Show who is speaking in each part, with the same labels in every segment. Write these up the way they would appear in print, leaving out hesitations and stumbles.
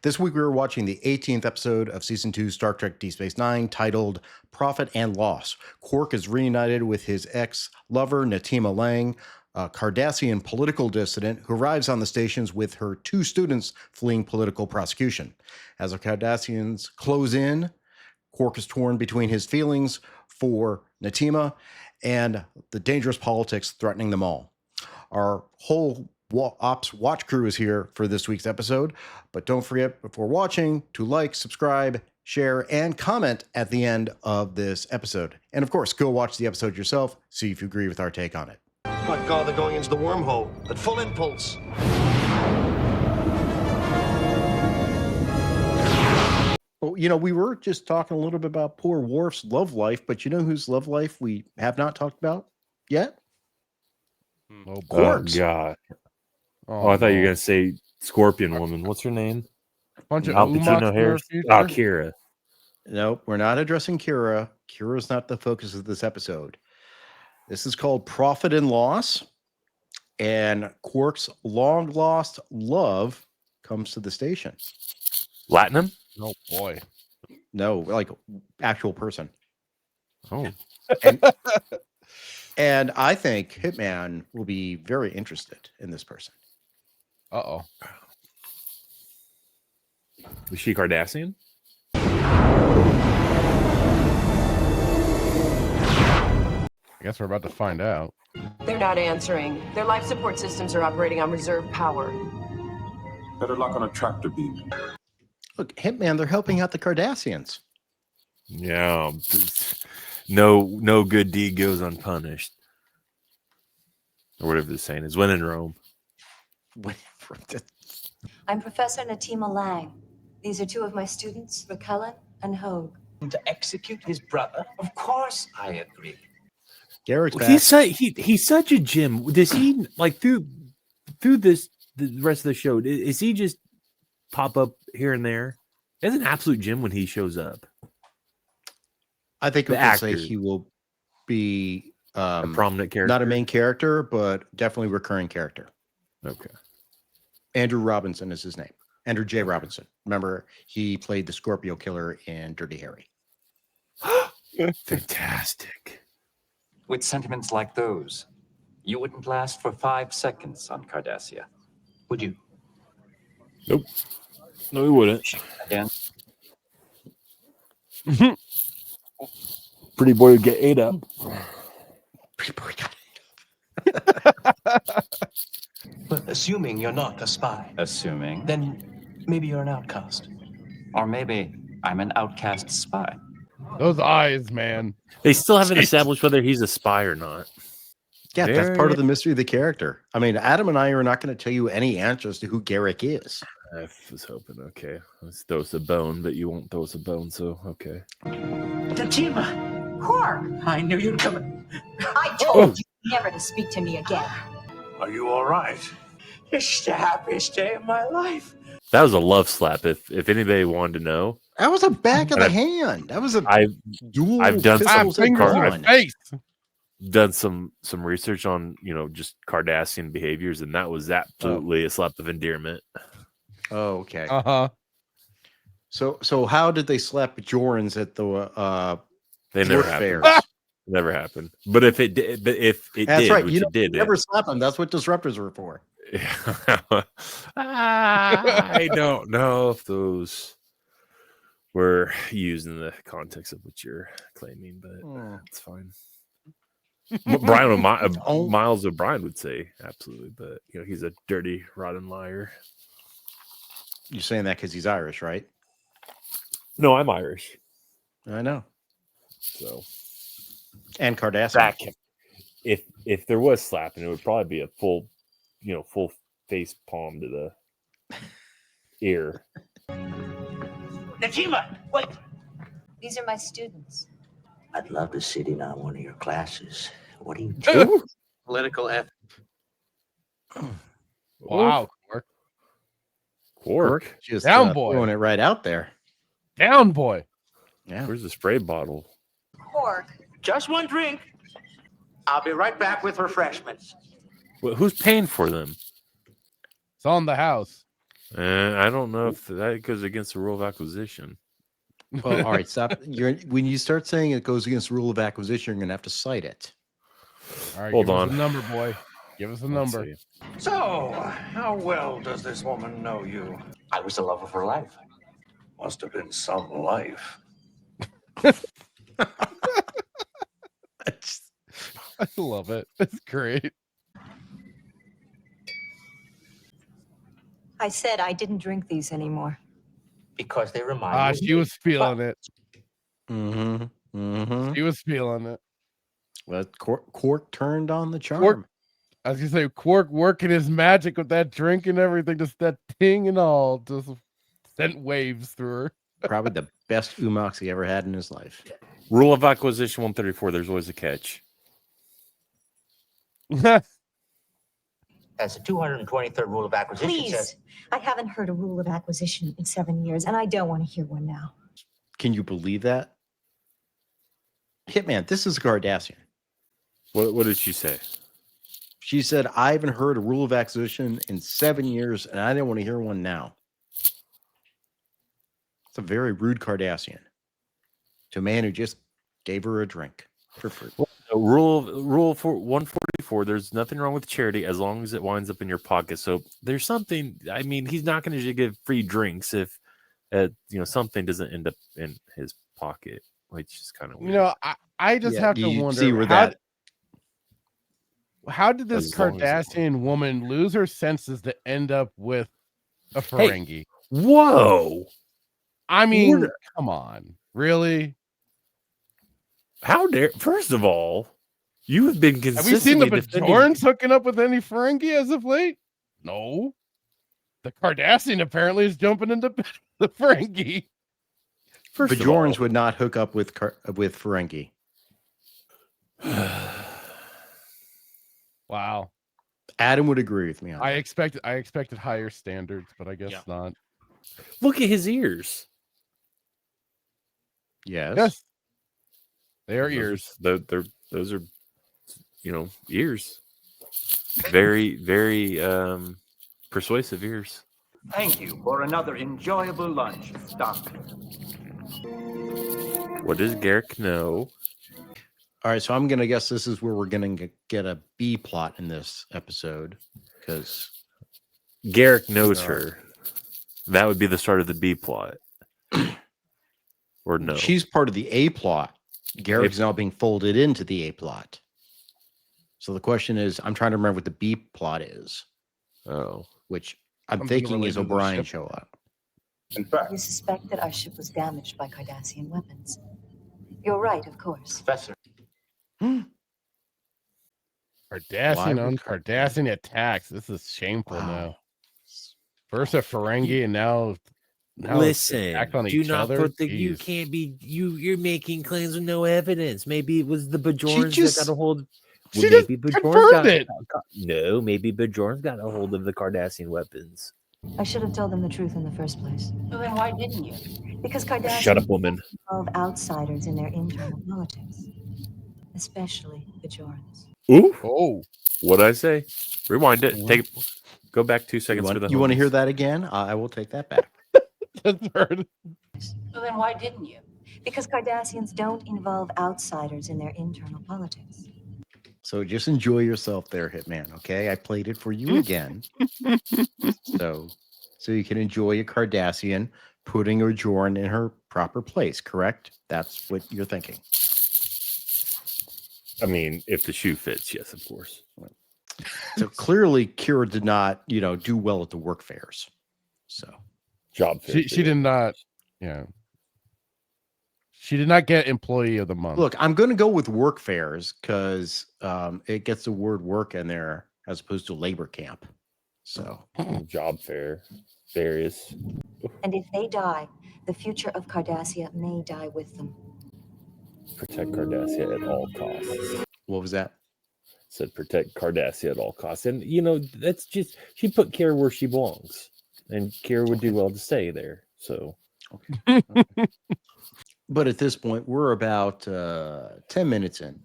Speaker 1: This week we were watching the 18th episode of Season 2 Star Trek Deep Space Nine, titled Profit and Loss. Quark is reunited with his ex-lover, Natima Lang, a Cardassian political dissident who arrives on the stations with her two students fleeing political prosecution. As the Cardassians close in, Quark is torn between his feelings for Natima and the dangerous politics threatening them all. Our whole Ops Watch crew is here for this week's episode, but don't forget before watching to like, subscribe, share, and comment at the end of this episode. And of course, go watch the episode yourself, see if you agree with our take on it.
Speaker 2: My God, they're going into the wormhole at full impulse.
Speaker 1: Well, we were just talking a little bit about poor Worf's love life, but you know whose love life we have not talked about yet?
Speaker 3: Oh,
Speaker 1: Quark's.
Speaker 3: God. Oh, I thought you were going to say Scorpion Woman. What's her name?
Speaker 4: Bunch of
Speaker 3: no hair. Oh, Kira.
Speaker 1: Nope, we're not addressing Kira. Kira's not the focus of this episode. This is called Profit and Loss, and Quark's long-lost love comes to the station.
Speaker 3: Latinum?
Speaker 4: Oh, boy.
Speaker 1: No, like actual person.
Speaker 3: Oh.
Speaker 1: And I think Hitman will be very interested in this person.
Speaker 4: Uh-oh.
Speaker 3: Was she Cardassian?
Speaker 4: I guess we're about to find out.
Speaker 5: They're not answering. Their life support systems are operating on reserve power.
Speaker 6: Better lock on a tractor beam.
Speaker 1: Look, Hitman, they're helping out the Cardassians.
Speaker 3: Yeah. No good deed goes unpunished. Or whatever the saying is. When in Rome.
Speaker 7: I'm Professor Natima Lang. These are two of my students, Raquel and Hogue.
Speaker 8: To execute his brother? Of course I agree.
Speaker 1: Garak's back.
Speaker 3: He's such a gem. Does he, like, through this, the rest of the show, is he just pop up here and there? It's an absolute gem when he shows up.
Speaker 1: I think we can say he will be
Speaker 3: a prominent character.
Speaker 1: Not a main character, but definitely recurring character.
Speaker 3: Okay.
Speaker 1: Andrew Robinson is his name. Andrew J. Robinson. Remember, he played the Scorpio Killer in Dirty Harry.
Speaker 3: Fantastic.
Speaker 8: With sentiments like those, you wouldn't last for 5 seconds on Cardassia, would you?
Speaker 3: Nope. No, he wouldn't.
Speaker 8: Again?
Speaker 3: Pretty boy would get ate up.
Speaker 1: Pretty boy got
Speaker 9: But assuming you're not a spy,
Speaker 8: Assuming.
Speaker 9: then maybe you're an outcast.
Speaker 8: Or maybe I'm an outcast spy.
Speaker 4: Those eyes, man.
Speaker 3: They still haven't established whether he's a spy or not.
Speaker 1: Yeah, that's part of the mystery of the character. I mean, Adam and I are not going to tell you any answers to who Garak is.
Speaker 3: I was hoping, okay. Let's throw us a bone, but you won't throw us a bone, so okay.
Speaker 9: Natima!
Speaker 7: Quark!
Speaker 9: I knew you'd come.
Speaker 7: I told you never to speak to me again.
Speaker 2: Are you all right?
Speaker 9: It's the happiest day of my life.
Speaker 3: That was a love slap. If anybody wanted to know,
Speaker 1: That was a back of the hand. That was a dual.
Speaker 3: I've done
Speaker 1: pistols
Speaker 3: some
Speaker 1: in
Speaker 3: I've
Speaker 1: one.
Speaker 4: Face.
Speaker 3: done some research on just Cardassian behaviors, and that was absolutely a slap of endearment.
Speaker 1: Oh, okay.
Speaker 4: Uh-huh.
Speaker 1: So how did they slap Jorans at the
Speaker 3: They never
Speaker 1: Dwarf
Speaker 3: happened.
Speaker 1: fairs?
Speaker 3: Never happened. But if it did,
Speaker 1: That's right.
Speaker 3: which
Speaker 1: You
Speaker 3: it did,
Speaker 1: never slap them. That's what disruptors were for.
Speaker 3: I don't know if those were used in the context of what you're claiming, but it's fine. Miles O'Brien would say absolutely, but he's a dirty, rotten liar.
Speaker 1: You're saying that because he's Irish, right?
Speaker 3: No, I'm Irish,
Speaker 1: I know.
Speaker 3: so
Speaker 1: And Cardassian.
Speaker 3: back. If there was slapping, it would probably be a full face palm to the ear.
Speaker 9: Natima, wait!
Speaker 7: These are my students.
Speaker 9: I'd love to sit in on one of your classes. What do you do?
Speaker 2: Political F.
Speaker 4: Wow.
Speaker 3: Quark.
Speaker 1: Just
Speaker 4: Down boy.
Speaker 1: throwing it right out there.
Speaker 4: Down, boy.
Speaker 1: Yeah.
Speaker 3: Where's the spray bottle?
Speaker 7: Quark.
Speaker 9: Just one drink. I'll be right back with refreshments.
Speaker 3: Who's paying for them?
Speaker 4: It's on the house.
Speaker 3: I don't know if that goes against the rule of acquisition.
Speaker 1: Well, all right, stop. When you start saying it goes against the rule of acquisition, you're going to have to cite it.
Speaker 4: All right,
Speaker 3: Hold
Speaker 4: give
Speaker 3: on.
Speaker 4: us a number, boy. Give us a number.
Speaker 3: See.
Speaker 2: So, how well does this woman know you?
Speaker 8: I was the love of her life.
Speaker 2: Must have been some life.
Speaker 4: I love it. It's great.
Speaker 7: I said I didn't drink these anymore.
Speaker 8: Because they remind me.
Speaker 4: She was feeling it.
Speaker 1: Mm-hmm. Mm-hmm.
Speaker 4: She was feeling it.
Speaker 1: Well, Quark turned on the charm.
Speaker 4: Quark, I was gonna say Quark working his magic with that drink and everything, just that ting and all, just sent waves through her.
Speaker 1: Probably the best Umox he ever had in his life.
Speaker 3: Rule of acquisition 134. There's always a catch.
Speaker 9: As the 223rd rule of acquisition
Speaker 7: Please,
Speaker 9: says.
Speaker 7: I haven't heard a rule of acquisition in 7 years, and I don't want to hear one now.
Speaker 1: Can you believe that? Hitman, this is a Cardassian.
Speaker 3: What did she say?
Speaker 1: She said, I haven't heard a rule of acquisition in 7 years, and I didn't want to hear one now. It's a very rude Cardassian to a man who just gave her a drink for free.
Speaker 3: Rule for 144. There's nothing wrong with charity as long as it winds up in your pocket. So there's something. I mean, he's not going to give free drinks if something doesn't end up in his pocket, which is kind of weird.
Speaker 4: I just have to wonder.
Speaker 1: See where
Speaker 4: how did this Cardassian woman lose her senses to end up with a Ferengi?
Speaker 3: Hey, whoa!
Speaker 4: I mean, come on, really?
Speaker 3: How dare? First of all, you have been consistently.
Speaker 4: Have we seen the Bajorans hooking up with any Ferengi as of late? No. The Cardassian apparently is jumping into the Ferengi.
Speaker 1: Bajorans would not hook up with Ferengi.
Speaker 4: Wow.
Speaker 1: Adam would agree with me on that.
Speaker 4: I expected higher standards, but I guess not.
Speaker 3: Look at his ears.
Speaker 1: Yes.
Speaker 4: They are ears.
Speaker 3: Those are ears. Very, very persuasive ears.
Speaker 10: Thank you for another enjoyable lunch, Doctor.
Speaker 3: What does Garak know?
Speaker 1: All right, so I'm going to guess this is where we're going to get a B plot in this episode, because
Speaker 3: Garak knows her. That would be the start of the B plot. Or no?
Speaker 1: She's part of the A plot. Garak's now being folded into the A plot. So the question is, I'm trying to remember what the B plot is.
Speaker 3: Oh.
Speaker 1: Which I'm
Speaker 4: Something
Speaker 1: thinking is
Speaker 4: related to the
Speaker 1: O'Brien
Speaker 4: ship.
Speaker 1: show up.
Speaker 6: In fact,
Speaker 7: You suspect that our ship was damaged by Cardassian weapons. You're right, of course.
Speaker 8: Professor.
Speaker 4: Cardassian on Cardassian attacks. This is shameful now. First a Ferengi and now
Speaker 3: Listen,
Speaker 4: act on
Speaker 3: do
Speaker 4: each
Speaker 3: not
Speaker 4: other.
Speaker 3: put the. You
Speaker 4: Jeez.
Speaker 3: can't be. You're making claims with no evidence. Maybe it was the Bajorans
Speaker 1: just-
Speaker 3: that got a hold.
Speaker 4: She just
Speaker 3: maybe
Speaker 4: confirmed it.
Speaker 3: No, maybe Bajorans got a hold of the Cardassian weapons.
Speaker 7: I should have told them the truth in the first place.
Speaker 5: So then why didn't you?
Speaker 7: Because Cardassians
Speaker 3: Shut up, woman.
Speaker 7: involve outsiders in their internal politics, especially Bajorans.
Speaker 3: Ooh.
Speaker 4: Oh,
Speaker 3: What'd I say? Rewind it. Take. Go back 2 seconds for the.
Speaker 1: You want to
Speaker 3: homies.
Speaker 1: hear that again? I will take that back.
Speaker 4: that's heard.
Speaker 5: So then why didn't you?
Speaker 7: Because Cardassians don't involve outsiders in their internal politics.
Speaker 1: So just enjoy yourself there, Hitman. Okay, I played it for you again. so you can enjoy a Cardassian putting a Bajoran in her proper place. Correct? That's what you're thinking.
Speaker 3: I mean, if the shoe fits, yes, of course.
Speaker 1: So clearly, Kira did not, do well at the work fairs. So
Speaker 3: Job.
Speaker 4: She did not. Yeah. She did not get employee of the month.
Speaker 1: look, I'm going to go with work fairs because it gets the word work in there as opposed to labor camp. So
Speaker 3: Job fair. Various.
Speaker 7: And if they die, the future of Cardassia may die with them.
Speaker 3: Protect Cardassia at all costs.
Speaker 1: what was that?
Speaker 3: Said protect Cardassia at all costs. And, that's just, she put Kira where she belongs. And Kira would do well to stay there. So.
Speaker 1: Okay. But at this point, we're about 10 minutes in.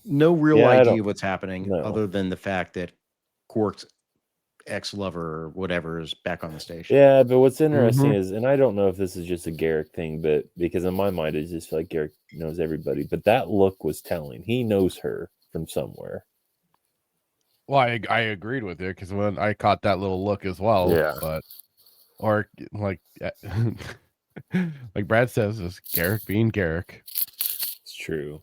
Speaker 1: No real
Speaker 3: Yeah, I
Speaker 1: idea
Speaker 3: don't-
Speaker 1: what's happening
Speaker 3: no.
Speaker 1: other than the fact that Quark's ex-lover or whatever is back on the station.
Speaker 3: Yeah, but what's interesting is, and I don't know if this is just a Garak thing, but because in my mind, I just feel like Garak knows everybody. But that look was telling. He knows her from somewhere.
Speaker 4: Well, I agreed with you because when I caught that little look as well.
Speaker 3: Yeah.
Speaker 4: But or like like Brad says, is Garak being Garak.
Speaker 3: It's true.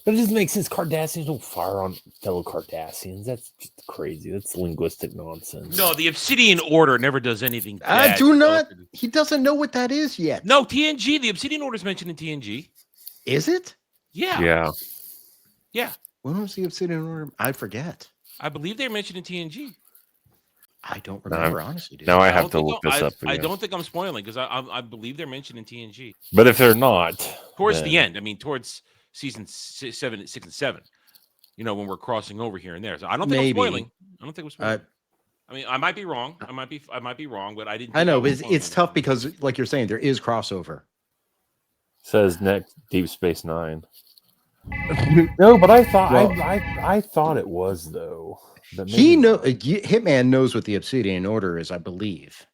Speaker 3: But it doesn't make sense. Cardassians don't fire on fellow Cardassians. That's just crazy. That's linguistic nonsense.
Speaker 11: No, the Obsidian Order never does anything.
Speaker 1: I
Speaker 11: bad.
Speaker 1: do not. He doesn't know what that is yet.
Speaker 11: No, TNG. The Obsidian Order is mentioned in TNG.
Speaker 1: Is it?
Speaker 11: Yeah.
Speaker 3: Yeah.
Speaker 11: Yeah.
Speaker 1: When was the Obsidian Order? I forget.
Speaker 11: I believe they're mentioned in TNG.
Speaker 1: I don't remember, honestly. Dude.
Speaker 3: Now I have to look this up again.
Speaker 11: I don't think I'm spoiling because I believe they're mentioned in TNG.
Speaker 3: But if they're not,
Speaker 11: towards the end, I mean, towards season 6 and 7, you know, when we're crossing over here and there. So I don't think I'm spoiling. I don't think I'm spoiling. I mean, I might be wrong. I might be wrong, but I didn't.
Speaker 1: I know, but it's tough because, like you're saying, there is crossover.
Speaker 3: Says next Deep Space Nine. No, but I thought I thought it was though.
Speaker 1: Hitman knows what the Obsidian Order is, I believe.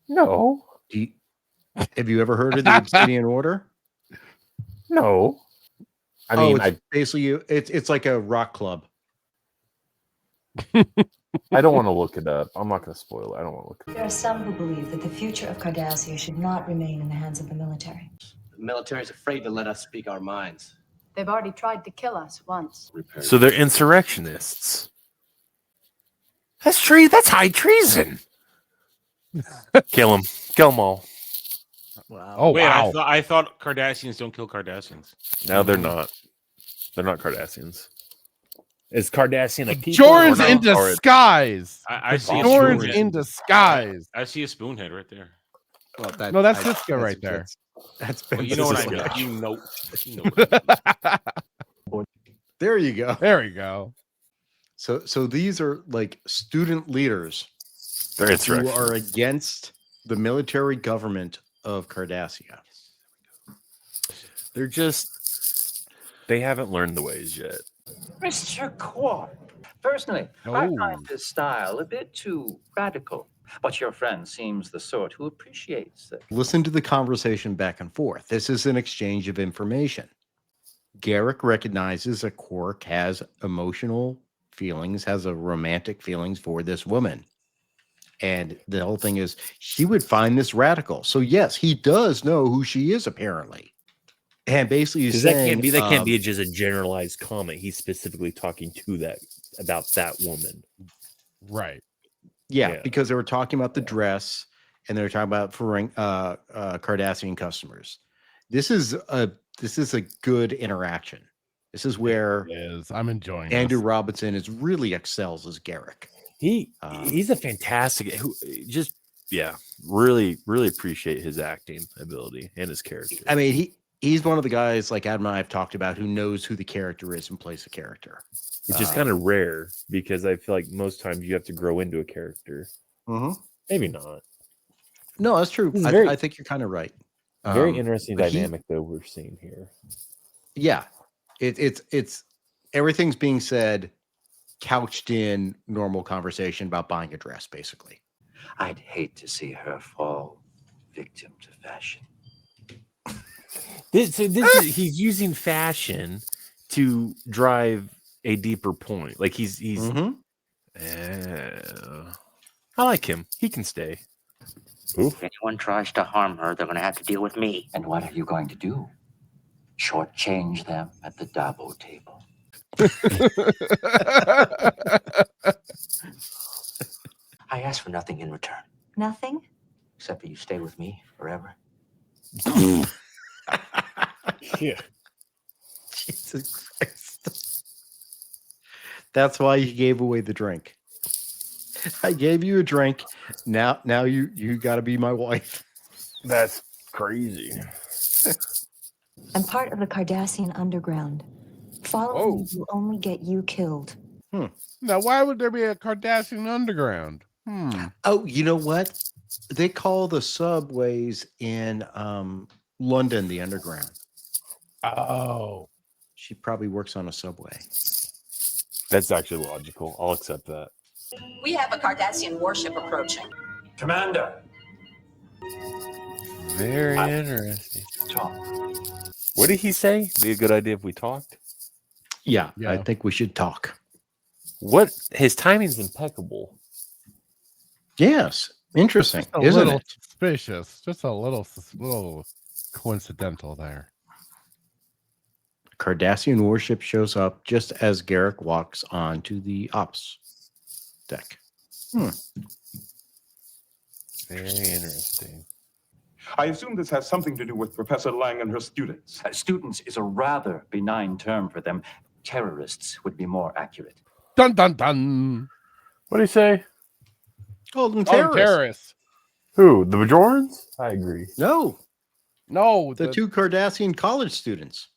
Speaker 3: No.
Speaker 1: Have you ever heard of the Obsidian Order?
Speaker 3: No. I mean,
Speaker 1: basically it's like a rock club.
Speaker 3: I don't want to look it up. I'm not going to spoil it. I don't want to look it up.
Speaker 7: There are some who believe that the future of Cardassia should not remain in the hands of the military.
Speaker 12: The military's afraid to let us speak our minds.
Speaker 5: They've already tried to kill us once.
Speaker 3: So they're insurrectionists. That's high treason. Kill them all.
Speaker 1: Wow.
Speaker 4: Oh,
Speaker 11: wait,
Speaker 4: wow.
Speaker 11: I thought Cardassians don't kill Cardassians.
Speaker 3: No, they're not. They're not Cardassians. Is Cardassian a people?
Speaker 4: Jordan's in disguise.
Speaker 11: I see
Speaker 4: Jordan's
Speaker 11: a
Speaker 4: in disguise.
Speaker 11: I see a spoonhead right there.
Speaker 1: Well,
Speaker 4: No, that's Cisco right there.
Speaker 1: That's
Speaker 11: Well, you know what I mean. You know what I mean.
Speaker 1: There you go.
Speaker 4: There you go.
Speaker 1: So these are like student leaders who are against the military government of Cardassia.
Speaker 3: They haven't learned the ways yet.
Speaker 8: Mr. Quark, personally, I find this style a bit too radical, but your friend seems the sort who appreciates it.
Speaker 1: Listen to the conversation back and forth. This is an exchange of information. Garak recognizes that Quark has emotional feelings, has a romantic feelings for this woman. And the whole thing is, she would find this radical. So yes, he does know who she is, apparently. And basically, he's saying
Speaker 3: that can't be just a generalized comment. He's specifically talking to about that woman,
Speaker 4: right?
Speaker 1: Yeah, because they were talking about the dress, and they were talking about Cardassian customers. This is a good interaction. This is where
Speaker 4: I'm enjoying.
Speaker 1: Andrew Robinson really excels as Garak.
Speaker 3: He's a fantastic. Really appreciate his acting ability and his character.
Speaker 1: I mean, he's one of the guys like Adam and I have talked about who knows who the character is and plays the character,
Speaker 3: which is kind of rare because I feel like most times you have to grow into a character. Maybe not.
Speaker 1: No, that's true. I think you're kind of right.
Speaker 3: Very interesting dynamic though we're seeing here.
Speaker 1: Yeah, it's everything's being said, couched in normal conversation about buying a dress, basically.
Speaker 8: I'd hate to see her fall victim to fashion.
Speaker 3: He's using fashion to drive a deeper point. Like he's I like him. He can stay.
Speaker 9: If anyone tries to harm her, they're going to have to deal with me.
Speaker 8: And what are you going to do? Shortchange them at the Dabo table.
Speaker 9: I asked for nothing in return.
Speaker 7: Nothing?
Speaker 9: Except for you stay with me forever.
Speaker 3: Yeah.
Speaker 1: Jesus Christ. That's why you gave away the drink. I gave you a drink. Now you got to be my wife.
Speaker 3: That's crazy.
Speaker 7: I'm part of the Cardassian underground. Following me will only get you killed.
Speaker 4: Now, why would there be a Cardassian underground?
Speaker 1: Oh, you know what? They call the subways in London the underground.
Speaker 4: Oh.
Speaker 1: She probably works on a subway.
Speaker 3: That's actually logical. I'll accept that.
Speaker 5: We have a Cardassian warship approaching.
Speaker 2: Commander.
Speaker 3: Very interesting.
Speaker 2: Talk.
Speaker 3: What did he say? Be a good idea if we talked.
Speaker 1: Yeah, I think we should talk.
Speaker 3: What? His timing's impeccable.
Speaker 1: Yes, interesting,
Speaker 4: a
Speaker 1: isn't
Speaker 4: little
Speaker 1: it?
Speaker 4: suspicious. Just a little coincidental there.
Speaker 1: Cardassian warship shows up just as Garak walks onto the ops deck.
Speaker 3: Very interesting.
Speaker 6: I assume this has something to do with Professor Lang and her students.
Speaker 8: Students is a rather benign term for them. Terrorists would be more accurate.
Speaker 4: Dun dun dun.
Speaker 3: What do you say?
Speaker 1: Oh, them
Speaker 4: Terrorists.
Speaker 3: Who? The Bajorans? I agree.
Speaker 1: No,
Speaker 4: the
Speaker 1: two Cardassian college students.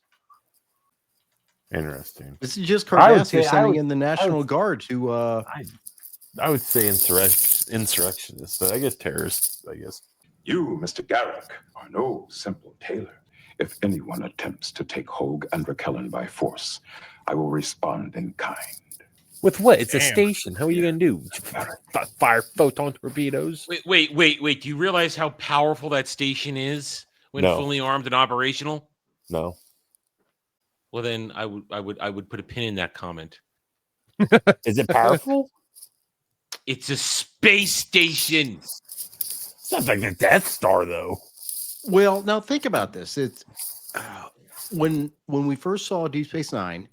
Speaker 3: Interesting.
Speaker 1: This is just
Speaker 3: I would
Speaker 1: Cardassian
Speaker 3: say-
Speaker 1: sending in the National Guard to.
Speaker 3: I would say insurrectionists, but I guess terrorists. I guess.
Speaker 6: You, Mr. Garak, are no simple tailor. If anyone attempts to take Hogue and Raquelin by force, I will respond in kind.
Speaker 3: With what? It's a station. How are you going to do? Fire photon torpedoes?
Speaker 11: Wait. Do you realize how powerful that station is when
Speaker 3: No.
Speaker 11: fully armed and operational?
Speaker 3: No.
Speaker 11: Well, then I would put a pin in that comment.
Speaker 3: Is it powerful?
Speaker 11: It's a space station.
Speaker 3: It's not like the Death Star, though.
Speaker 1: Well, now think about this. It's when we first saw Deep Space Nine,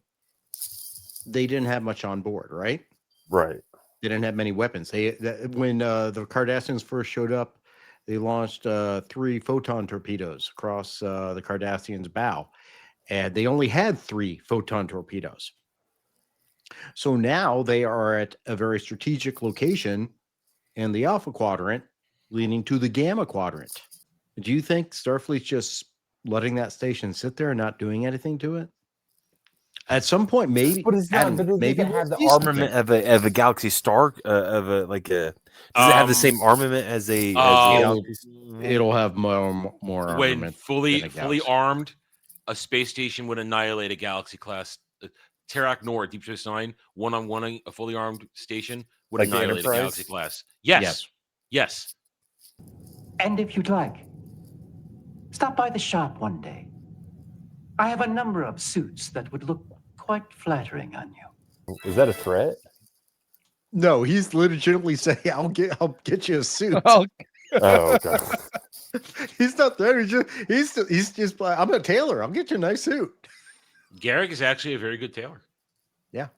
Speaker 1: they didn't have much on board, right?
Speaker 3: Right.
Speaker 1: They didn't have many weapons. When the Cardassians first showed up, they launched 3 photon torpedoes across the Cardassians' bow, and they only had 3 photon torpedoes. So now they are at a very strategic location in the Alpha Quadrant, leading to the Gamma Quadrant. Do you think Starfleet's just letting that station sit there and not doing anything to it? At some point, maybe.
Speaker 3: But it's not. But
Speaker 1: maybe
Speaker 3: does it have the
Speaker 1: we'll see
Speaker 3: armament of a Galaxy Star of a like a? Does it have the same armament as a?
Speaker 1: It'll have more
Speaker 11: When
Speaker 1: armament.
Speaker 11: fully
Speaker 1: than a Galaxy.
Speaker 11: armed, a space station would annihilate a Galaxy class. Terak Nor, Deep Space Nine, one-on-one, a fully armed station would
Speaker 3: Like the
Speaker 11: annihilate a
Speaker 3: Enterprise?
Speaker 11: Galaxy class. Yes.
Speaker 8: And if you'd like, stop by the shop one day. I have a number of suits that would look quite flattering on you.
Speaker 3: Is that a threat?
Speaker 1: No, he's legitimately saying, "I'll get you a suit."
Speaker 3: Oh, okay.
Speaker 1: He's not there. He's just. I'm a tailor. I'll get you a nice suit.
Speaker 11: Garak is actually a very good tailor.
Speaker 1: Yeah.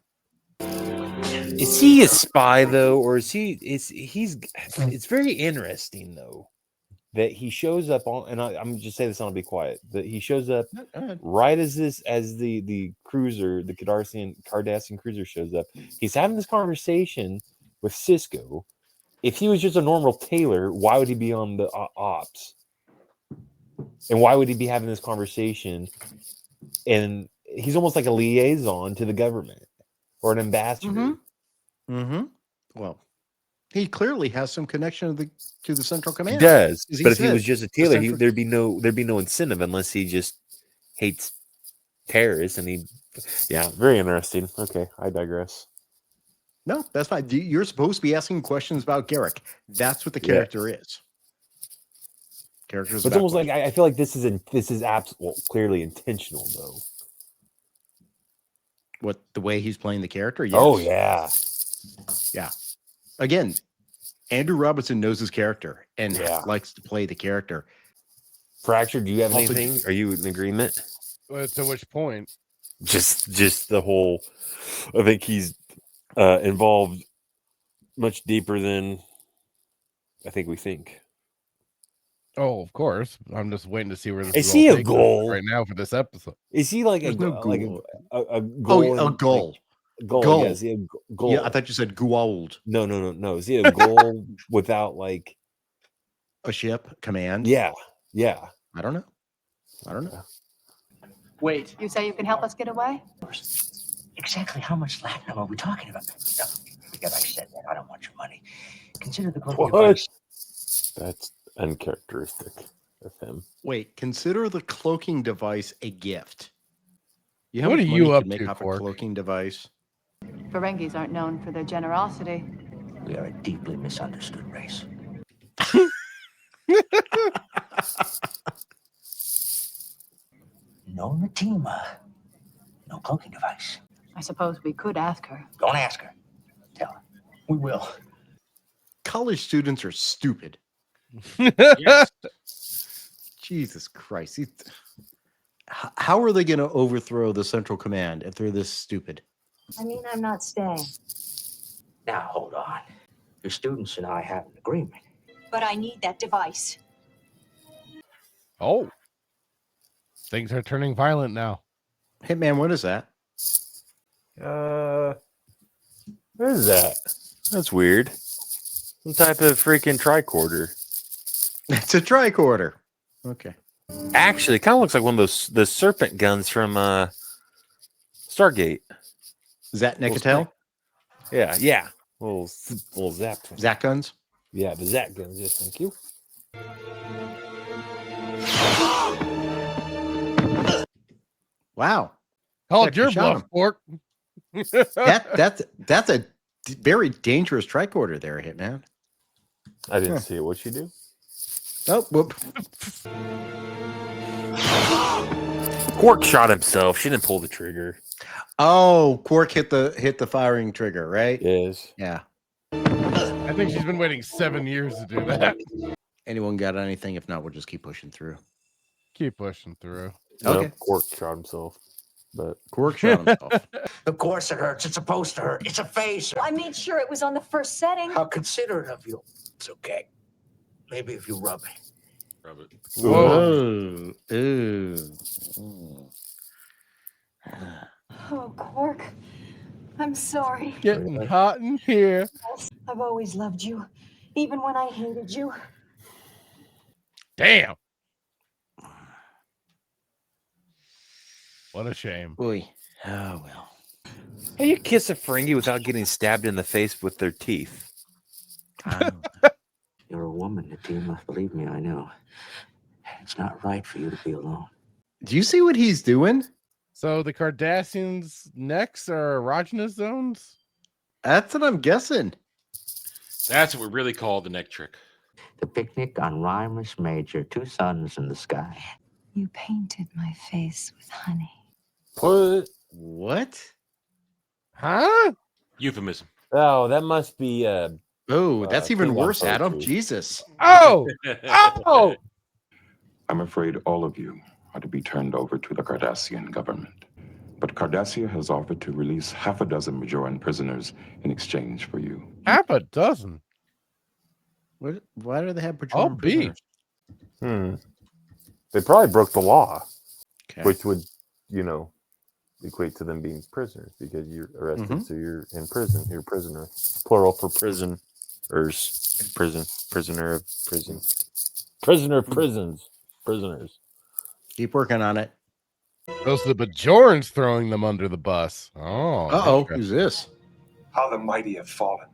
Speaker 3: Is he a spy though, or is he? It's very interesting though that he shows up on, and I'm just saying this. I'll be quiet. That he shows up right as the cruiser, the Cardassian cruiser shows up. He's having this conversation with Cisco. If he was just a normal tailor, why would he be on the ops? And why would he be having this conversation? And he's almost like a liaison to the government or an ambassador.
Speaker 1: Well, he clearly has some connection to the Central Command.
Speaker 3: He does,
Speaker 1: 'Cause
Speaker 3: but if he
Speaker 1: said
Speaker 3: was just a
Speaker 1: the
Speaker 3: tailor,
Speaker 1: Central-
Speaker 3: there'd be no incentive unless he just hates terrorists. And very interesting. Okay, I digress.
Speaker 1: No, that's fine. You're supposed to be asking questions about Garak. That's what the character is. Characters.
Speaker 3: It's almost like I feel like this is clearly intentional though.
Speaker 1: What, the way he's playing the character? Yes.
Speaker 3: Oh yeah.
Speaker 1: Yeah. Again, Andrew Robinson knows his character and likes to play the character.
Speaker 3: Fracture, do you have anything? Are you in agreement?
Speaker 4: To which point?
Speaker 3: Just the whole. I think he's involved much deeper than I think we think.
Speaker 4: Oh, of course. I'm just waiting to see where this
Speaker 3: Is
Speaker 4: all
Speaker 3: he a
Speaker 4: takes us
Speaker 3: goal
Speaker 4: right now for this episode.
Speaker 3: Is he like a goal?
Speaker 1: Oh, a goal.
Speaker 3: Goal. Yeah, is he a goal?
Speaker 1: Yeah, I thought you said Gould.
Speaker 3: No. Is he a goal without like
Speaker 1: a ship command?
Speaker 3: Yeah.
Speaker 1: I don't know.
Speaker 13: Wait. You say you can help us get away?
Speaker 9: Exactly how much latinum are we talking about? No, forget I said that. I don't want your money. Consider the cloaking device.
Speaker 3: That's uncharacteristic of him.
Speaker 1: Wait, consider the cloaking device a gift. You know
Speaker 4: What
Speaker 1: how
Speaker 4: are
Speaker 1: much
Speaker 4: you
Speaker 1: money
Speaker 4: up
Speaker 1: to make
Speaker 4: to,
Speaker 1: off a
Speaker 4: Quark?
Speaker 1: cloaking device?
Speaker 13: Ferengis aren't known for their generosity.
Speaker 9: We are a deeply misunderstood race. No Natima. No cloaking device.
Speaker 13: I suppose we could ask her.
Speaker 9: Don't ask her. Tell her. We will.
Speaker 1: College students are stupid.
Speaker 11: Yes.
Speaker 1: Jesus Christ. How are they going to overthrow the Central Command if they're this stupid?
Speaker 7: I mean, I'm not staying.
Speaker 9: Now, hold on. Your students and I have an agreement.
Speaker 7: But I need that device.
Speaker 4: Oh. Things are turning violent now.
Speaker 1: Hey, man, what is that?
Speaker 3: What is that? That's weird. Some type of freaking tricorder.
Speaker 1: It's a tricorder. Okay.
Speaker 3: Actually, it kind of looks like one of the serpent guns from Stargate.
Speaker 1: Is that Nicotel?
Speaker 3: Yeah. Little zap.
Speaker 1: Zap guns?
Speaker 3: Yeah, the zap guns. Yes, thank you.
Speaker 1: Wow.
Speaker 4: Called your bluff, Quark.
Speaker 1: That's a very dangerous tricorder there, Hitman.
Speaker 3: I didn't see it. What'd she do?
Speaker 1: Oh, whoop.
Speaker 3: Quark shot himself. She didn't pull the trigger.
Speaker 1: Oh, Quark hit the firing trigger, right?
Speaker 3: Yes.
Speaker 1: Yeah.
Speaker 4: I think she's been waiting 7 years to do that.
Speaker 1: Anyone got anything? If not, we'll just keep pushing through.
Speaker 4: Keep pushing through.
Speaker 1: Okay.
Speaker 3: Nope, Quark shot himself. But
Speaker 1: Quark shot himself.
Speaker 9: Of course it hurts. It's supposed to hurt. It's a phaser.
Speaker 7: I made sure it was on the first setting.
Speaker 9: How considerate of you. It's okay. Maybe if you rub it.
Speaker 11: Rub it.
Speaker 1: Whoa. Ooh.
Speaker 7: Oh, Quark. I'm sorry.
Speaker 4: Getting hot in here.
Speaker 7: I've always loved you, even when I hated you.
Speaker 4: Damn. What a shame.
Speaker 1: Boy. Oh, well.
Speaker 3: How you kiss a Ferengi without getting stabbed in the face with their teeth?
Speaker 9: You're a woman, Natima. Believe me, I know. It's not right for you to be alone.
Speaker 1: Do you see what he's doing?
Speaker 4: So the Cardassians' necks are erogenous zones?
Speaker 1: That's what I'm guessing.
Speaker 11: That's what we really call the neck trick.
Speaker 9: The picnic on Rhymus Major, 2 suns in the sky.
Speaker 7: You painted my face with honey.
Speaker 1: What?
Speaker 4: Huh?
Speaker 11: Euphemism.
Speaker 3: Oh, that must be
Speaker 1: Oh, that's even
Speaker 3: King on
Speaker 1: worse, Adam.
Speaker 3: Poetry.
Speaker 1: Jesus.
Speaker 4: Oh! Oh!
Speaker 6: I'm afraid all of you are to be turned over to the Cardassian government. But Cardassia has offered to release half a dozen Majoran prisoners in exchange for you.
Speaker 4: Half a dozen?
Speaker 1: What? Why do they have
Speaker 4: I'll
Speaker 1: patrol
Speaker 4: be.
Speaker 1: prisoners?
Speaker 3: They probably broke the law,
Speaker 1: Okay.
Speaker 3: which would, equate to them being prisoners because you're arrested, so you're in prison. You're a prisoner. Plural for prisoners. Prisoner of prison. Prisoner of prisons. Prisoners.
Speaker 1: Keep working on it.
Speaker 4: Those are the Bajorans throwing them under the bus. Oh.
Speaker 1: Uh-oh. Who's this?
Speaker 2: How the mighty have fallen.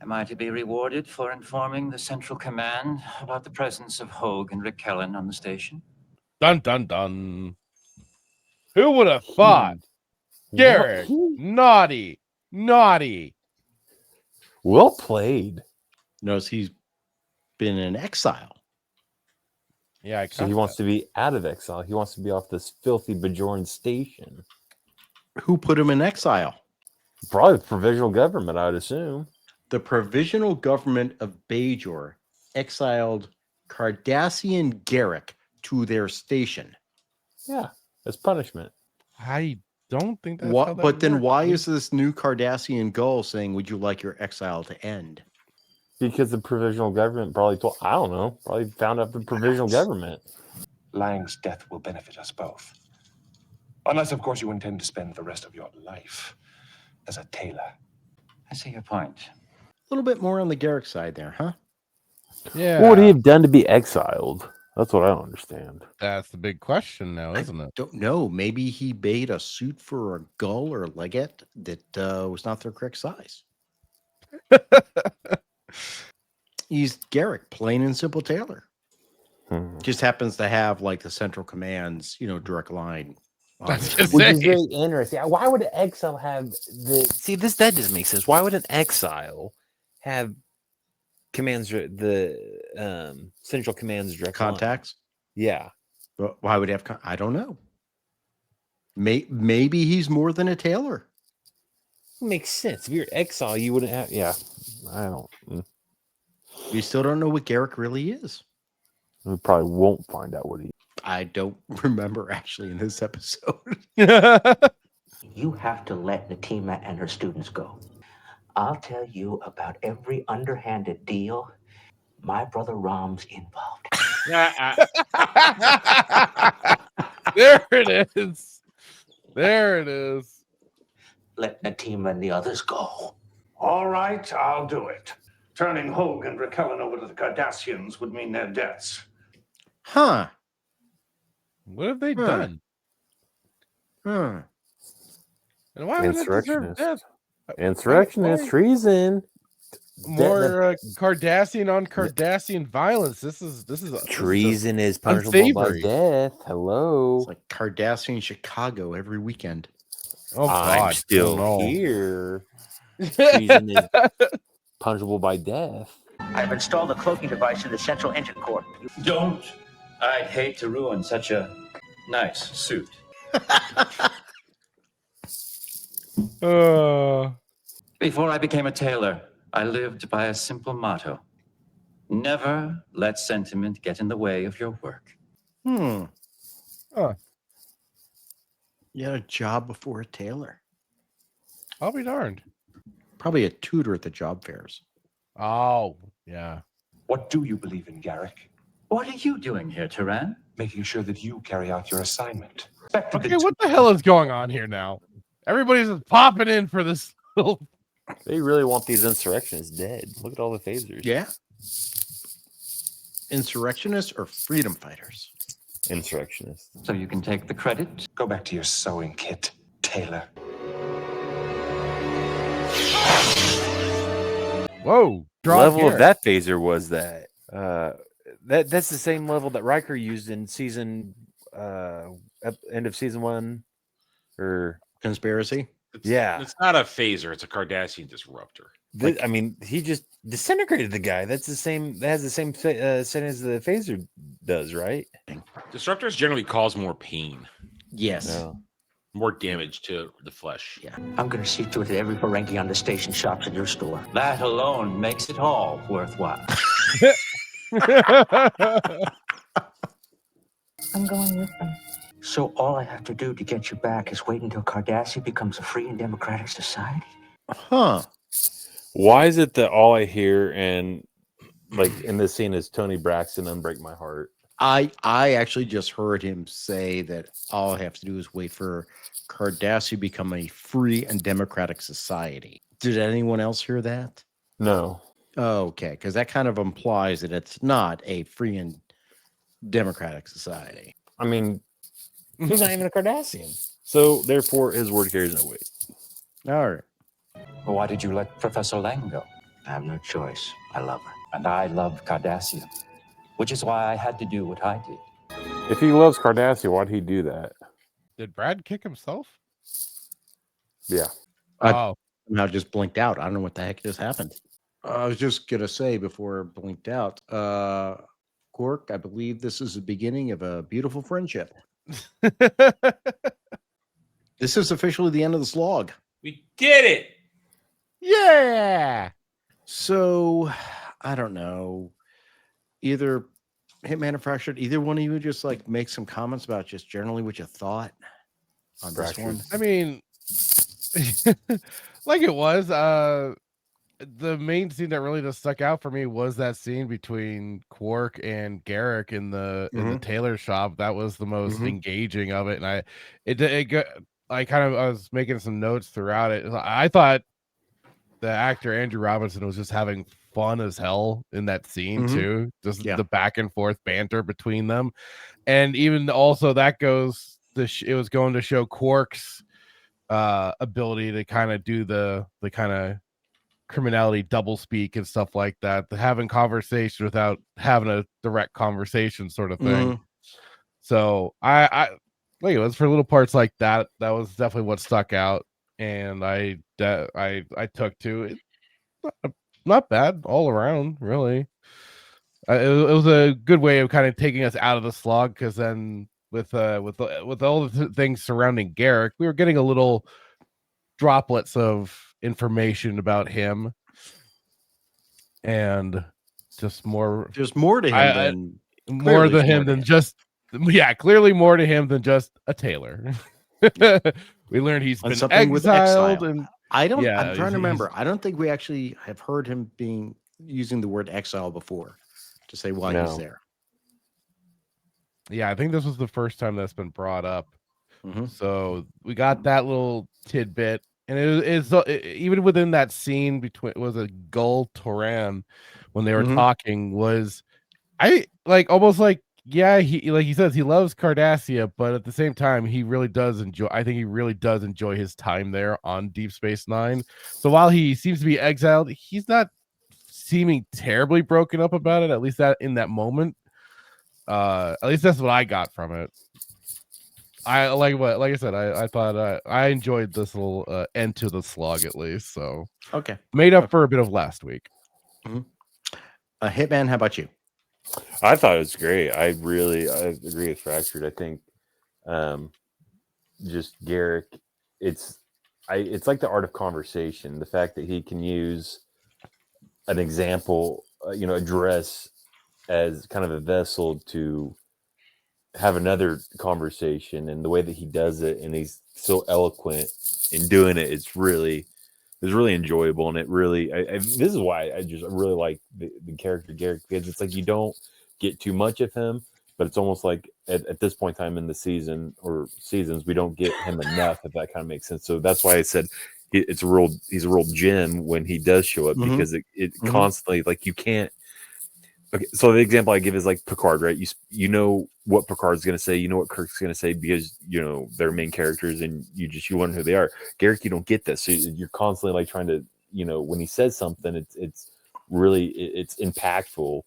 Speaker 8: Am I to be rewarded for informing the Central Command about the presence of Hogue and Raquelin on the station?
Speaker 4: Dun, dun, dun. Who would have thought? Garak, naughty.
Speaker 3: Well played.
Speaker 1: Notice he's been in exile.
Speaker 4: Yeah,
Speaker 3: So he wants to be out of exile. He wants to be off this filthy Bajoran station.
Speaker 1: Who put him in exile?
Speaker 3: Probably the provisional government, I would assume.
Speaker 1: The provisional government of Bajor exiled Cardassian Garak to their station.
Speaker 3: Yeah, as punishment.
Speaker 4: I don't think that's how
Speaker 1: What?
Speaker 4: that
Speaker 1: But then
Speaker 4: works.
Speaker 1: why is this new Cardassian gull saying, "Would you like your exile to end"?
Speaker 3: Because the provisional government probably told, I don't know, probably found out the provisional government.
Speaker 2: Lang's death will benefit us both. Unless, of course, you intend to spend the rest of your life as a tailor.
Speaker 8: I see your point.
Speaker 1: A little bit more on the Garak side there, huh?
Speaker 4: Yeah.
Speaker 3: What would he have done to be exiled? That's what I don't understand.
Speaker 4: That's the big question now, isn't it?
Speaker 1: Don't know. Maybe he made a suit for a gull or a legate that was not their correct size. He's Garak, plain and simple tailor. Just happens to have like the Central Command's, direct line.
Speaker 3: Which is very interesting. Why would an exile have the... See, that doesn't make sense. Why would an exile have commands the central commands direct
Speaker 1: contacts.
Speaker 3: Line. Yeah,
Speaker 1: but why would he have? I don't know. Maybe he's more than a tailor.
Speaker 3: Makes sense. If you're exile, you wouldn't have. Yeah, I don't.
Speaker 1: We still don't know what Garak really is.
Speaker 3: We probably won't find out what he.
Speaker 1: I don't remember actually in this episode.
Speaker 9: You have to let Natima and her students go. I'll tell you about every underhanded deal. My brother Ram's involved.
Speaker 4: There it is. There it is.
Speaker 9: Let Natima and the others go.
Speaker 2: All right, I'll do it. Turning Hogue and Raquel over to the Cardassians would mean their deaths.
Speaker 1: Huh.
Speaker 4: What have they done?
Speaker 1: Huh.
Speaker 4: And why would they deserve death?
Speaker 3: Insurrectionist, treason.
Speaker 4: More Cardassian on Cardassian violence. This is
Speaker 3: treason is punishable by death. Hello.
Speaker 1: It's like Cardassian Chicago every weekend.
Speaker 4: Oh,
Speaker 3: I'm still here. Treason is punishable by death.
Speaker 9: I've installed a cloaking device in the central engine core.
Speaker 10: Don't. I'd hate to ruin such a nice suit.
Speaker 8: Before I became a tailor, I lived by a simple motto. Never let sentiment get in the way of your work.
Speaker 1: You had a job before a tailor.
Speaker 4: I'll be darned.
Speaker 1: Probably a tutor at the job fairs.
Speaker 4: Oh, yeah.
Speaker 2: What do you believe in, Garak?
Speaker 8: What are you doing here, Turan?
Speaker 2: Making sure that you carry out your assignment.
Speaker 4: Okay, what the hell is going on here now? Everybody's just popping in for this little...
Speaker 3: They really want these insurrectionists dead. Look at all the phasers.
Speaker 1: Yeah. Insurrectionists or freedom fighters?
Speaker 3: Insurrectionists.
Speaker 8: So you can take the credit?
Speaker 2: Go back to your sewing kit, Taylor.
Speaker 4: Whoa.
Speaker 3: Level of that phaser was that. That's the same level that Riker used in season end of season 1 or
Speaker 1: Conspiracy.
Speaker 11: It's not a phaser, it's a Cardassian disruptor.
Speaker 3: I mean, he just disintegrated the guy. That's the same. That has the same setting as the phaser does, right?
Speaker 11: Disruptors generally cause more pain.
Speaker 1: Yes.
Speaker 3: No.
Speaker 11: More damage to the flesh.
Speaker 1: Yeah.
Speaker 9: I'm going to see to it that every Ferengi on the station shops in your store.
Speaker 8: That alone makes it all worthwhile.
Speaker 7: I'm going with them.
Speaker 9: So all I have to do to get you back is wait until Cardassia becomes a free and democratic society?
Speaker 1: Huh.
Speaker 3: Why is it that all I hear and like in this scene is Tony Braxton Unbreak My Heart?
Speaker 1: I actually just heard him say that all I have to do is wait for Cardassia to become a free and democratic society. Did anyone else hear that?
Speaker 3: No.
Speaker 1: Okay, because that kind of implies that it's not a free and democratic society.
Speaker 3: I mean, he's not even a Cardassian. So therefore his word carries no weight.
Speaker 1: All right.
Speaker 8: Well, why did you let Professor Lang go?
Speaker 9: I have no choice. I love her.
Speaker 8: And I love Cardassia, which is why I had to do what I did.
Speaker 3: If he loves Cardassia, why'd he do that?
Speaker 4: Did Brad kick himself?
Speaker 3: Yeah.
Speaker 1: I now just blinked out. I don't know what the heck just happened. I was just going to say before I blinked out, Quark, I believe this is the beginning of a beautiful friendship. This is officially the end of the slog.
Speaker 11: We did it.
Speaker 4: Yeah.
Speaker 1: So, I don't know. Either Hitman or Fractured, either one of you would just like make some comments about just generally what you thought on this one.
Speaker 4: I mean, like it was, the main scene that really just stuck out for me was that scene between Quark and Garak in the tailor shop. That was the most engaging of it, and I was making some notes throughout it. I thought the actor Andrew Robinson was just having fun as hell in that scene too. Just the back and forth banter between them, and even also that goes. It was going to show Quark's ability to kind of do the kind of criminality double speak and stuff like that, having conversation without having a direct conversation sort of thing. So I like it was for little parts like that. That was definitely what stuck out, and I took to it. not bad all around, really. It was a good way of kind of taking us out of the slog, because then with all the things surrounding Garak, we were getting a little droplets of information about him, and just more.
Speaker 1: There's more to him than
Speaker 4: more to him than just clearly more to him than just a tailor. We learned he's been exiled, and
Speaker 1: I'm trying to remember. I don't think we actually have heard him using the word exile before to say why he's there.
Speaker 4: Yeah, I think this was the first time that's been brought up. So we got that little tidbit, and it's even within that scene between Gull Toran when they were talking was almost like he says he loves Cardassia, but at the same time he really does enjoy. I think he really does enjoy his time there on Deep Space Nine. So while he seems to be exiled, he's not seeming terribly broken up about it. At least that in that moment. At least that's what I got from it. I thought I enjoyed this little end to the slog, at least. So made up for a bit of last week.
Speaker 1: Hitman, how about you?
Speaker 3: I thought it was great. I agree with Fractured. I think just Garak, it's like the art of conversation. The fact that he can use an example, a dress as kind of a vessel to have another conversation, and the way that he does it, and he's so eloquent in doing it, it's really enjoyable. And it really, this is why I just really like the character Garak, because it's like you don't get too much of him, but it's almost like at this point in time in the season or seasons, we don't get him enough, if that kind of makes sense. So that's why I said he's a real gem when he does show up, because it constantly, like, you can't. Okay, so the example I give is like Picard, right? You know what Picard's going to say, you know what Kirk's going to say, because they're main characters, and you wonder who they are. Garak, you don't get this, so you're constantly like trying to, when he says something, it's really it's impactful,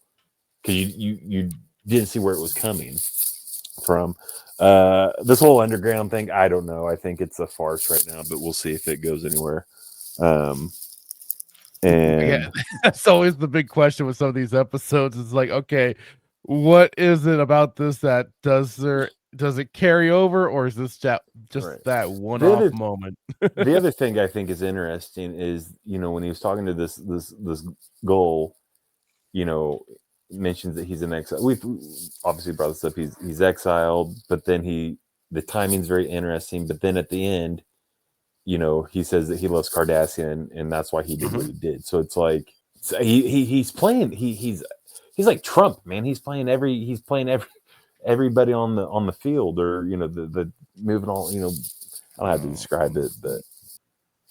Speaker 3: because you didn't see where it was coming from. This whole underground thing, I don't know. I think it's a farce right now, but we'll see if it goes anywhere. And
Speaker 4: that's always the big question with some of these episodes. It's like, okay, what is it about this that does it carry over, or is this just that one-off moment?
Speaker 3: The other thing I think is interesting is, when he was talking to this Gull, mentions that he's in exile. We've obviously brought this up. He's exiled, but then the timing's very interesting. But then at the end, he says that he loves Cardassian, and that's why he did what he did. So it's like he's playing. He's like Trump, man. He's playing everybody on the field, or the moving all. I don't have to describe it, but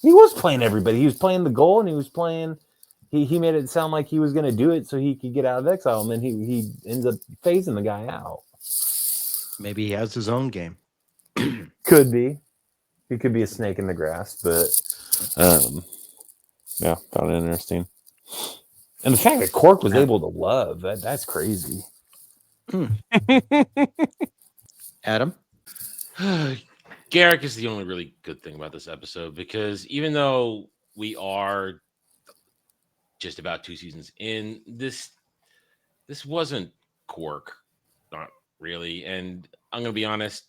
Speaker 3: he was playing everybody. He was playing the Gull, and he was playing. He made it sound like he was going to do it so he could get out of exile, and then he ends up phasing the guy out.
Speaker 1: Maybe he has his own game.
Speaker 3: Could be. He could be a snake in the grass, but found it interesting. And the fact that Quark was able to love, that's crazy.
Speaker 1: Adam?
Speaker 11: Garak is the only really good thing about this episode, because even though we are just about 2 seasons in, this wasn't Quark. Not really. And I'm going to be honest,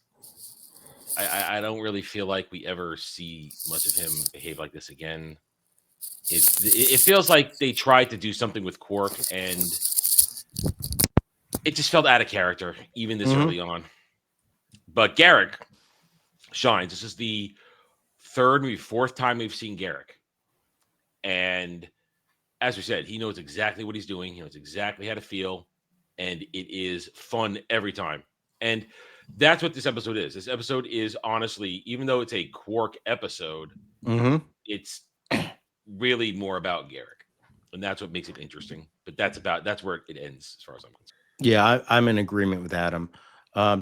Speaker 11: I don't really feel like we ever see much of him behave like this again. It feels like they tried to do something with Quark, and it just felt out of character, even this early on. But Garak shines. This is the third, maybe fourth time we've seen Garak. And as we said, he knows exactly what he's doing. He knows exactly how to feel. And it is fun every time. And that's what this episode is. This episode is honestly, even though it's a Quark episode, it's really more about Garak, and that's what makes it interesting. But that's where it ends, as far as I'm concerned.
Speaker 1: Yeah, I'm in agreement with Adam.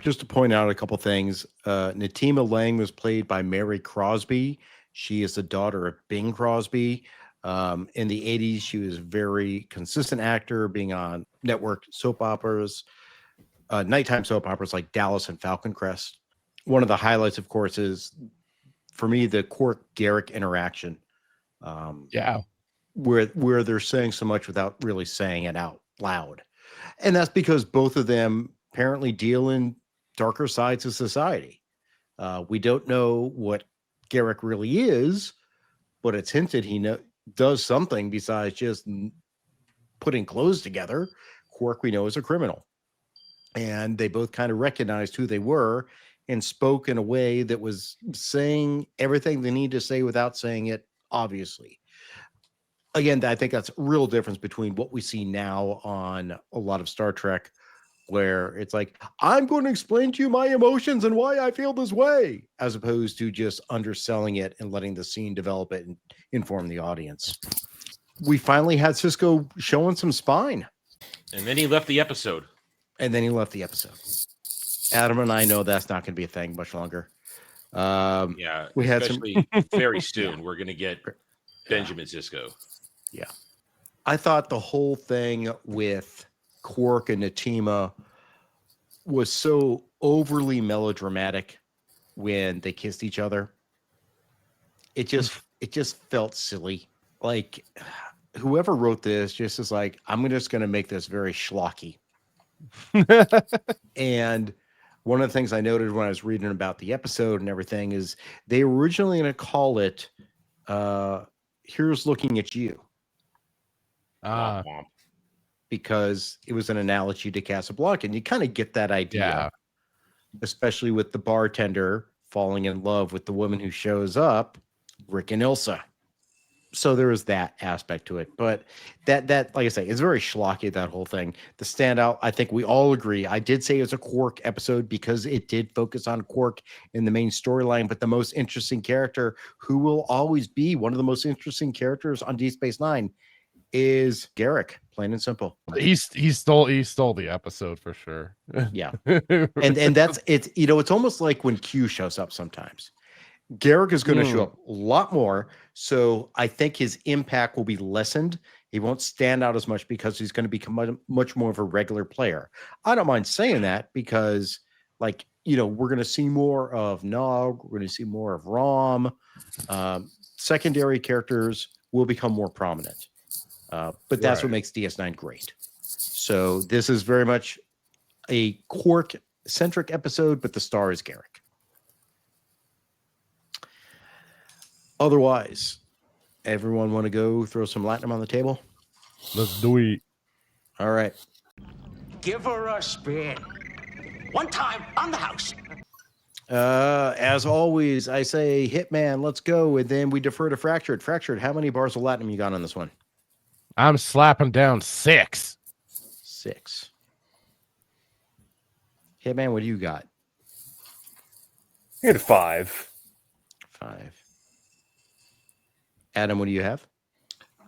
Speaker 1: Just to point out a couple things, Natima Lang was played by Mary Crosby. She is the daughter of Bing Crosby. In the 80s, she was a very consistent actor, being on network soap operas. Nighttime soap operas like Dallas and Falcon Crest. One of the highlights, of course, is for me the Quark Garak interaction. where they're saying so much without really saying it out loud. And that's because both of them apparently deal in darker sides of society. We don't know what Garak really is, but it's hinted he does something besides just putting clothes together. Quark, we know, is a criminal. And they both kind of recognized who they were and spoke in a way that was saying everything they need to say without saying it, obviously. Again, I think that's a real difference between what we see now on a lot of Star Trek, where it's like, I'm going to explain to you my emotions and why I feel this way, as opposed to just underselling it and letting the scene develop it and inform the audience. We finally had Sisko showing some spine.
Speaker 11: And then he left the episode.
Speaker 1: Adam and I know that's not going to be a thing much longer.
Speaker 11: Yeah,
Speaker 1: we had
Speaker 11: especially very soon. We're going to get Benjamin Sisko.
Speaker 1: Yeah. I thought the whole thing with Quark and Natima was so overly melodramatic when they kissed each other. It just felt silly. Like, whoever wrote this just is like, I'm just going to make this very schlocky. And one of the things I noted when I was reading about the episode and everything is they were originally going to call it Here's Looking at You. Because it was an analogy to Casablanca, and you kind of get that idea, especially with the bartender falling in love with the woman who shows up, Rick and Ilsa. So there was that aspect to it, but that like I say, it's very schlocky, that whole thing. The standout, I think we all agree. I did say it was a Quark episode because it did focus on Quark in the main storyline, but the most interesting character, who will always be one of the most interesting characters on Deep Space Nine, is Garak, plain and simple.
Speaker 4: He stole the episode for sure.
Speaker 1: Yeah. and that's it's it's almost like when Q shows up sometimes. Garak is going to show up a lot more, so I think his impact will be lessened. He won't stand out as much because he's going to become much more of a regular player. I don't mind saying that because, like, we're going to see more of Nog, we're going to see more of Rom. Secondary characters will become more prominent. But that's what makes DS9 great. So this is very much a Quark-centric episode, but the star is Garak. Otherwise, everyone want to go throw some Latinum on the table?
Speaker 4: Let's do it.
Speaker 1: All right.
Speaker 9: Give her a spin. One time on the house.
Speaker 1: As always, I say, Hitman, let's go. And then we defer to Fractured. Fractured, how many bars of Latinum you got on this one?
Speaker 4: I'm slapping down 6.
Speaker 1: 6. Hitman, what do you got?
Speaker 3: I had 5.
Speaker 1: 5. Adam, what do you have?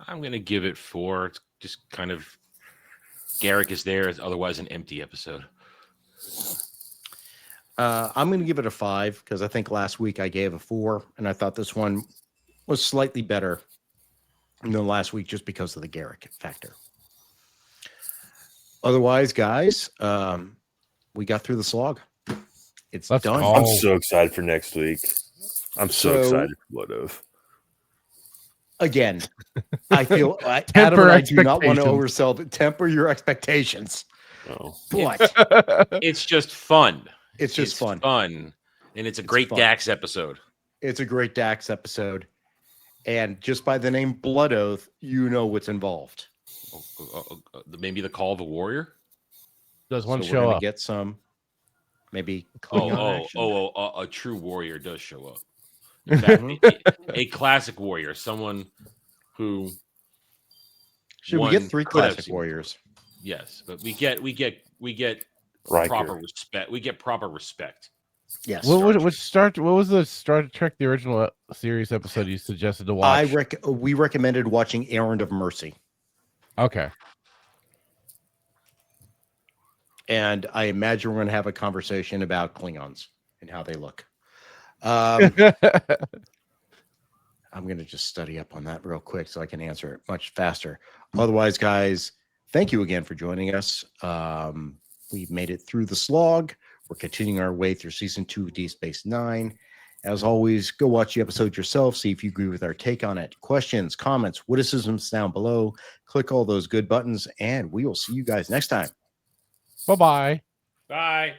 Speaker 11: I'm going to give it 4. It's just kind of Garak is there. It's otherwise an empty episode.
Speaker 1: I'm going to give it a 5 because I think last week I gave a 4, and I thought this one was slightly better than last week just because of the Garak factor. Otherwise, guys, we got through the slog. It's done.
Speaker 3: I'm so excited for next week. I'm so excited for Blood Oath.
Speaker 1: Again, I feel Adam and I do not want to oversell, but temper your expectations.
Speaker 3: Oh.
Speaker 1: But
Speaker 11: it's just fun.
Speaker 1: It's just fun.
Speaker 11: And it's a great Dax episode.
Speaker 1: It's a great Dax episode. And just by the name Blood Oath, you know what's involved.
Speaker 11: Maybe the Call of the Warrior?
Speaker 4: Does one
Speaker 1: so
Speaker 4: show
Speaker 1: we're
Speaker 4: up?
Speaker 1: Get some, maybe.
Speaker 11: A true warrior does show up. In fact, a classic warrior, someone who
Speaker 1: should we get 3 classic warriors?
Speaker 11: Yes, but we get proper respect. We get proper respect.
Speaker 1: Yes.
Speaker 4: What was the Star Trek the original series episode you suggested to watch?
Speaker 1: We recommended watching Errand of Mercy.
Speaker 4: Okay.
Speaker 1: And I imagine we're going to have a conversation about Klingons and how they look. I'm going to just study up on that real quick so I can answer it much faster. Otherwise, guys, thank you again for joining us. We've made it through the slog. We're continuing our way through season 2 of Deep Space Nine. As always, go watch the episode yourself, see if you agree with our take on it. Questions, comments, witticisms down below. Click all those good buttons, and we will see you guys next time.
Speaker 4: Bye-bye.
Speaker 11: Bye.